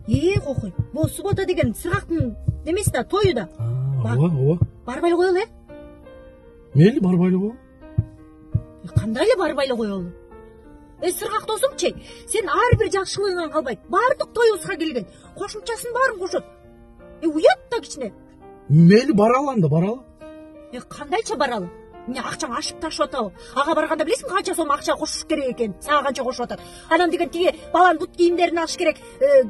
Кокой. Бул суббота деген сыргактын немеси да, тою да. Ооба. Барбай эле коелу, Мейли, барбай эле коелу. Кандай эле барбай эле коелу? Сыргак досуңчу, сен ар бир жакшылыгыңан калбайт. Баардык тоюбузга келген. Кошумчасын баарын кошот. Уят да кичине. Мейли, баралы анда, баралы. Кандайча баралы? Эмне акчаң ашып ташып атабы? Ага барганда билесиңби канча сом акча кошуш керек экен? Сага канча кошуп атат? Анан деген тиги баланын бут кийимдерин алыш керек.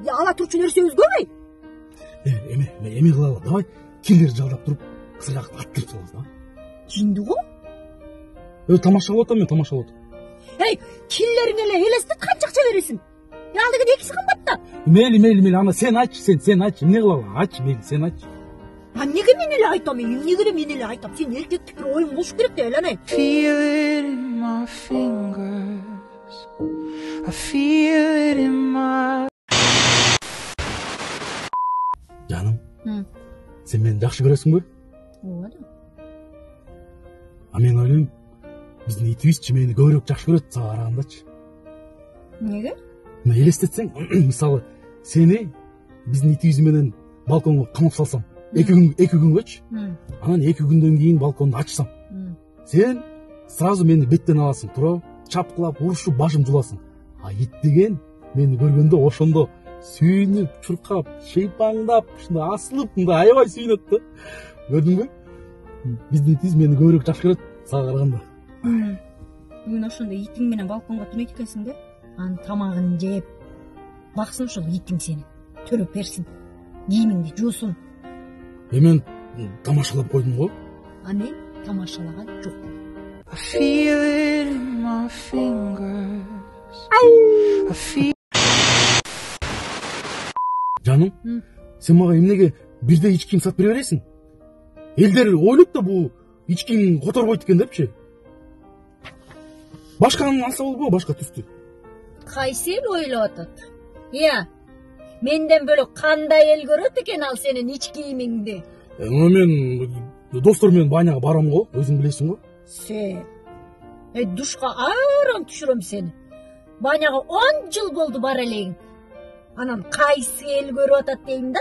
Ала турчу нерсе өзгөбөй? Эме кылалы. Давай киллерди жалдап туруп, сыргакты аттырып салабыз, да? Жиндугу? Тамашалап атам, мен тамашалап атам. Киллериң эле элестет канча акча бересиң? Ал деген экиси кымбат да. Мейли, ана сен ач, сен ач. Эмне кылалы? Ач, мейли, сен ач. Неге мен эле айтам? Эмнеге эле мен эле айтам? Сен эркектик бир оюң болуш керек да, эле. Feel it in my fingers. I feel it in my. Жаным. Сен мени жакшы көрөсүңбү? Ооба. Мен ойлойм, биздин итибизчи мени көбүрөөк жакшы көрөт сага карагандачы. Неге? Элестетсең, мисалы, сени биздин итибиз менен балконго камап салсам, 2 күнгөчү. Анан 2 күндөн кийин балконду ачсам. Сен сразу мени беттен аласың, туурабы? Чапкылап, урушуп, башым жуласың. Ит деген мени көргөндө ошондо сүйүнүп, чуркап, шыйпаңдап, ушундай асылып, мындай аябай сүйүнөт да. Көрдүңбү? Биздин итибиз мени көбүрөөк жакшы көрөт сага караганда. Бүгүн ошондо итиң менен балконго түнөйт экенсиң да. Анын тамагын жеп, баксын ошол итиң сени. Төлөп берсин. Кийимиңди жуусун. Мен тамашалап койдум го. Мен тамашалаган жокмун. I feel it in my fingers. I feel. Жаным, сен мага эмнеге бирде ичким сатып бере бересиң? Элдер ойлойт да бул ичким которбойт экен депчи. Башканы алса болбойбу, башка түстү? Кайсы эл ойлоп атат? Менден бөлөк кандай эл көрөт экен ал сенин ич кийимиңди? Мен достор менен баняга барам го, өзүң билесиң го. Сен душка арам түшүрөм сени. Баняга 10 жыл болду бар элең. Анан кайсы эл көрүп атат дейм да?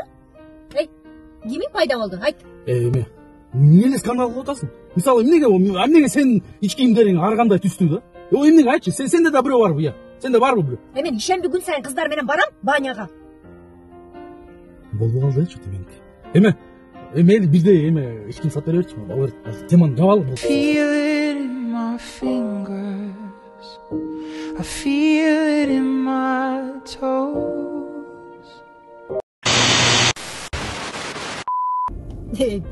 Кимиң пайда болду? Айт. Эмне скандал кылып атасың? Мисалы, эмнеге сенин ич кийимдериң ар кандай түстүү да? Эмнеге айтчы? Сенде да бирөө барбы? Сенде барбы бирөө? Мен ишемби күн сайын кыздар менен барам баняга. Болбой калдычы меники. Мейли бирде ичким сатып бере берчи. Теманы жабалы. Feel it in my fingers. I feel it in my toes.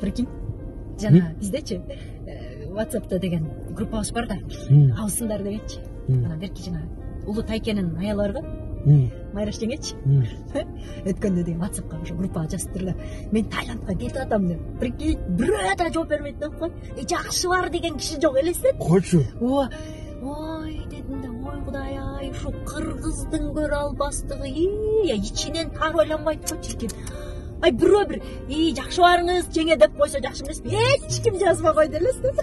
Прикинь. Жана биздечи WhatsApp'та деген группабыз бар да. Алсындар дегенчи. Анан берки жана Улуу Тайкенин аялы бар го. Майраш жеңечи. Өткөндө деген WhatsApp'ка ошо группага жазыптырлар. Мен Таиландка кетип атам деп. Прикинь, бирөө да жооп бербейт да кой. Жакшы бар деген киши жок элестет. Койчу. Ой дедим да, ой Кудай ай, ушу кыргыздын көрө албастыгы, ичинен тар ойлонбойт го чиркин. Бирөө бир, жакшы барыңыз жеңе деп койсо жакшы эмеспи? Эч ким жазбай койду элестет.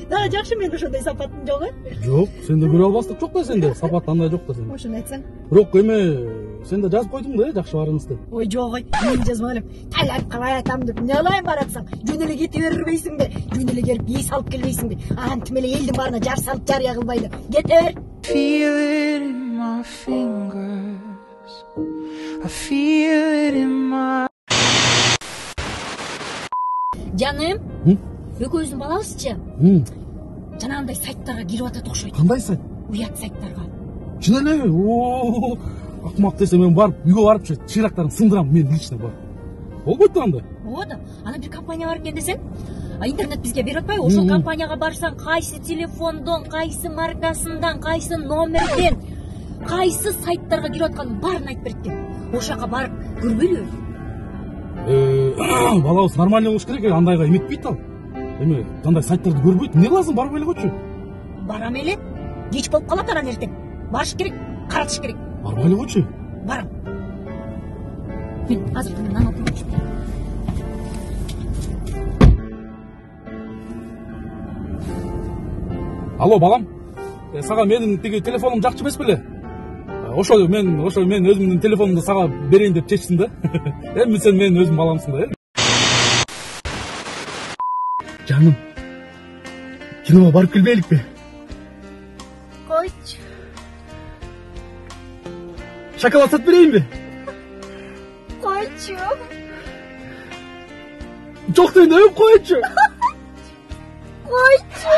Да, жакшы, мен ошондой сапатым жок, Жок, сенде көрө албастык жок да сенде, сапат андай жок да сенде. Ошону айтсаң. Бирок сенде жазып койдуң да, жакшы барыңыз деп. Ой, жок ой, мен жазбай элем. Таиландка баратам деп, эмне кылайын баратсаң? Жөн эле кете бербейсиңби? Жөн эле келип ий салып келбейсиңби? Антип эле элдин баарына жар салып жарыя кылбайлы. Кете бер. Feel it in my fingers. I feel it in my. Жаным, экөөбүздүн балабызчы жанагындай сайттарга кирип атат окшойт. Кандай сайт? Уят сайттарга. Чын эле? Акмак десе мен барып, үйгө барып чыйрактарын сындырам, мен лично барып. Болбойт да андай. Ооба да. Анан бир компания бар экен десең, интернет бизге берип атпайбы? Ошол компанияга барсаң, кайсы телефондон, кайсы маркасындан, кайсы номерден, кайсы сайттарга кирип атканын баарын айтып берет экен. Ошол жака барып көрбөйлүбү? Балабыз нормальный болуш керек, андайга эметпейт ал. Кандай сайттарды көрбөйт, эмне кыласың, барып эле койчу. Барам эле. Кеч болуп калат анан эртең. Барыш керек, каратыш керек. Барып эле койчу. Барам. Мен азыр нан алып келчү. Алло, балам. Сага менин тиги телефонум жакчы эмес беле? ошо мен өзүмдүн телефонумду сага берейин деп чечтим да. Эми сен менин өзүм баламсың да. Жаным, киного барып келбейликпи? Койчу. Шоколад сатып берейинби? Койчу. Жок дейм, өп койчу. Койчу.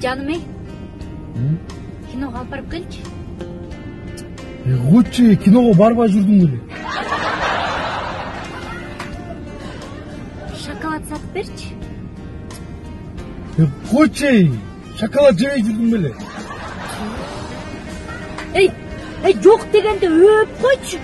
Жаным, киного алып барып келчи. Койчу, киного барбай жүрдүң беле. Шоколад сатып берчи. Койчу, шоколад жебей жүрдүң беле. Жок дегенде өп койчу.